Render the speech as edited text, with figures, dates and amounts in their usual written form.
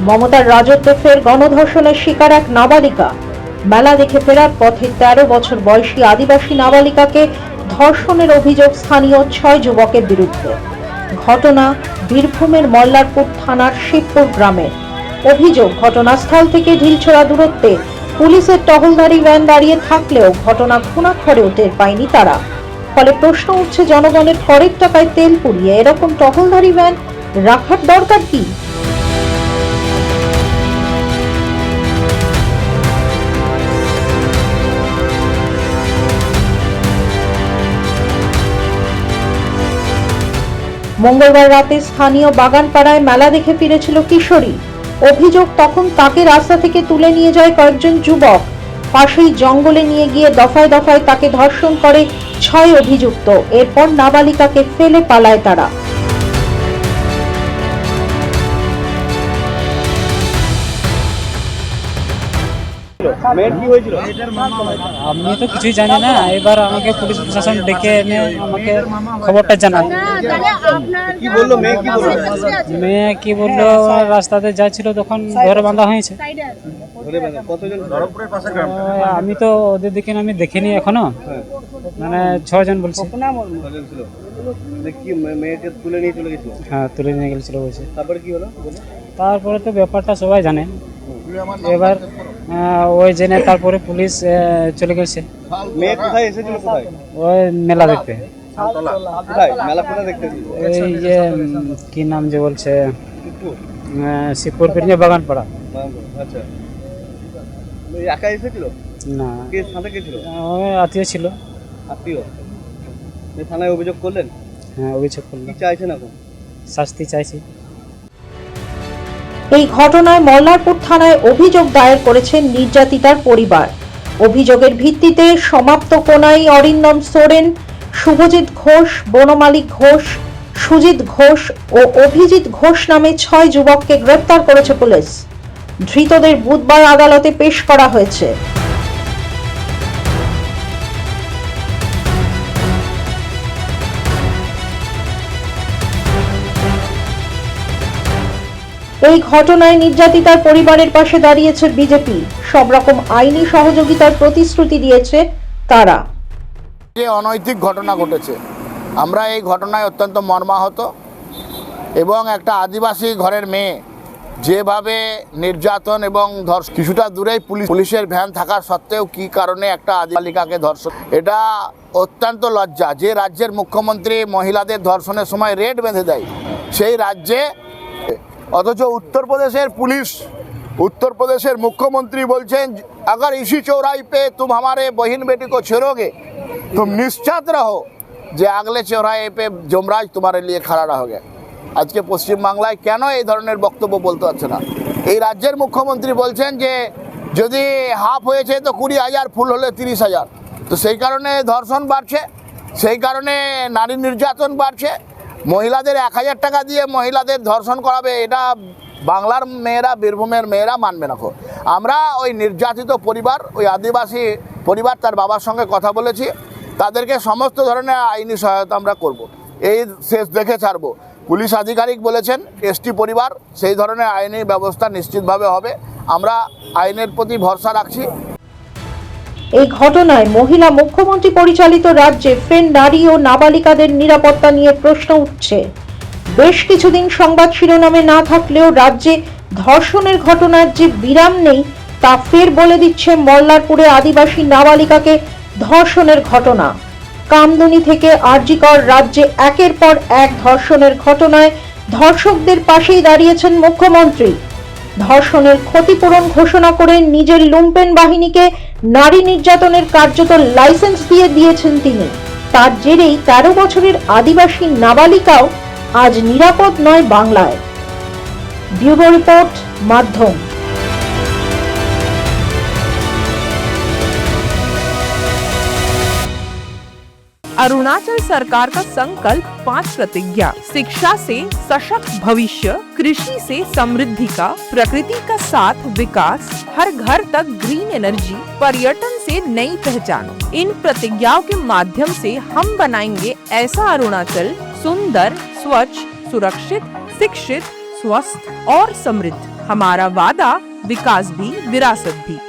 মমতার রাজত্বে ফের গণধর্ষণের শিকার এক নাবালিকা। মেলা দেখে ফেরার পথে 13 বছর বয়সী আদিবাসী নাবালিকাকে ধর্ষণের অভিযোগ স্থানীয় 6 যুবকের বিরুদ্ধে। ঘটনা বীরভূমের মল্লারপুর থানার শিবপুর গ্রামের। অভিযোগ, ঘটনাস্থল থেকে ঢিলছোড়া দূরত্বে পুলিশের টহলদারি ভ্যান দাঁড়িয়ে থাকলেও ঘটনা ঘুণাক্ষরেও টের পায়নি তারা। ফলে প্রশ্ন উঠছে, জনগণের করের টাকায় তেল পুড়িয়ে এরকম টহলদারি ভ্যান রাখার দরকার কি? মঙ্গলবার রাতে স্থানীয় বাগানপাড়ায় মেলা দেখে ফিরেছিল কিশোরী। অভিযোগ, তখন তাকে রাস্তা থেকে তুলে নিয়ে যায় কয়েকজন যুবক। পাশেই জঙ্গলে নিয়ে গিয়ে দফায় দফায় তাকে ধর্ষণ করে 6 অভিযুক্ত। এরপর নাবালিকাকে ফেলে পালায় তারা। আমি তো কিছুই জানি না, এবার আমাকে পুলিশ প্রশাসন ডেকে এনে আমাকে খবরটা জানায়। মেয়ে কি বললো, রাস্তাতে যাচ্ছিল তখন ধরে বাঁধা হয়েছে। আমি তো ওদের দিকে আমি দেখিনি এখনো, মানে 6 জন বলছে। হ্যাঁ, তুলে নিয়ে গেছিল বলছে। তারপরে তো ব্যাপারটা সবাই জানে। এবার ওই জেনে তারপরে পুলিশ চলে গেছে। ওই মেলা দেখতে। এই যে কি নাম যে বলছে, শিবপুর পেরিয়ে বাগানপাড়া। না, আত্মীয় ছিল। থানায় অভিযোগ করলেন? হ্যাঁ, অভিযোগ করলেন। কি চাইছেন এখন? শাস্তি চাইছি। এই ঘটনায় মল্লারপুর থানায় অভিযোগ দায়ের করেছেন নির্যাতিতার পরিবার। অভিযোগের ভিত্তিতে সমাপ্ত কোনাই, অরিন্দম সোরেন, শুভজিৎ ঘোষ, বনমালী ঘোষ, সুজিত ঘোষ ও অভিজিৎ ঘোষ নামে 6 যুবককে গ্রেপ্তার করেছে পুলিশ। ধৃতদের বুধবার আদালতে পেশ করা হয়েছে। এই ঘটনায় নির্যাতিতার পরিবারের পাশে দাঁড়িয়েছে বিজেপি। সব রকম আইনি সহযোগিতার প্রতিশ্রুতি দিয়েছে তারা। যে অনৈতিক ঘটনা ঘটেছে, আমরা এই ঘটনায় অত্যন্ত মর্মাহত। এবং একটা আদিবাসী ঘরের মেয়ে যেভাবে নির্যাতন এবং ধর্ষণ, কিছুটা দূরেই পুলিশের ভ্যান থাকা সত্ত্বেও কি কারণে একটা আদিবালিকাকে ধর্ষণ, এটা অত্যন্ত লজ্জা। যে রাজ্যের মুখ্যমন্ত্রী মহিলাদের ধর্ষণের সময় রেড বেঁধে দেয়, সেই রাজ্যে অথচ উত্তরপ্রদেশের মুখ্যমন্ত্রী বলছেন, अगर इसी चौराहे पे तुम हमारे बहन बेटी को छेड़ोगे तुम निश्चित रहो যে আগলে চৌরাহে पे যমরাজ তোমার लिए खड़ा रहोगे। আজকে পশ্চিমবাংলায় কেন এই ধরনের বক্তব্য বলতে পারছে না? এই রাজ্যের মুখ্যমন্ত্রী বলছেন যে যদি হাফ হয়েছে তো 20,000, ফুল হলে 30,000। তো সেই কারণে ধর্ষণ বাড়ছে, সেই কারণে নারী নির্যাতন বাড়ছে। মহিলাদের 1,000 টাকা দিয়ে মহিলাদের ধর্ষণ করাবে, এটা বাংলার মেয়েরা, বীরভূমের মেয়েরা মানবে না। আমরা ওই নির্যাতিত পরিবার, ওই আদিবাসী পরিবার, তার বাবার সঙ্গে কথা বলেছি। তাদেরকে সমস্ত ধরনের আইনি সহায়তা আমরা করব। এই শেষ দেখে ছাড়বো। পুলিশ আধিকারিক বলেছেন এসটি পরিবার, সেই ধরনের আইনি ব্যবস্থা নিশ্চিতভাবে হবে। আমরা আইনের প্রতি ভরসা রাখছি। এই ঘটনায় মহিলা মুখ্যমন্ত্রী পরিচালিত রাজ্যে ফের নারী ও নাবালিকাদের নিরাপত্তা নিয়ে প্রশ্ন উঠছে। বেশ কিছুদিন সংবাদ শিরোনামে না থাকলেও রাজ্যে ধর্ষণের ঘটনার যে বিরাম নেই তা ফের বলে দিচ্ছে মল্লারপুরে আদিবাসী নাবালিকাকে ধর্ষণের ঘটনা। কামদুনি থেকে আরজিকর, রাজ্যে একের পর এক ধর্ষণের ঘটনায় ধর্ষকদের পাশেই দাঁড়িয়েছেন মুখ্যমন্ত্রী। ধর্ষণের ক্ষতিপূরণ ঘোষণা করে নিজের লুম্পেন বাহিনীকে নারী নির্যাতনের কার্যত লাইসেন্স দিয়ে দিয়েছেন তিনি। তার জেরেই 13 বছরের আদিবাসী নাবালিকাও আজ নিরাপদ নয় বাংলায়। ব্যুরো রিপোর্ট, মাধ্যম। अरुणाचल सरकार का संकल्प 5 प्रतिज्ञा, शिक्षा से सशक्त भविष्य, कृषि से समृद्धि का, प्रकृति का साथ विकास, हर घर तक ग्रीन एनर्जी, पर्यटन से नई पहचान। इन प्रतिज्ञाओं के माध्यम से हम बनाएंगे ऐसा अरुणाचल सुंदर, स्वच्छ, सुरक्षित, शिक्षित, स्वस्थ और समृद्ध। हमारा वादा, विकास भी विरासत भी।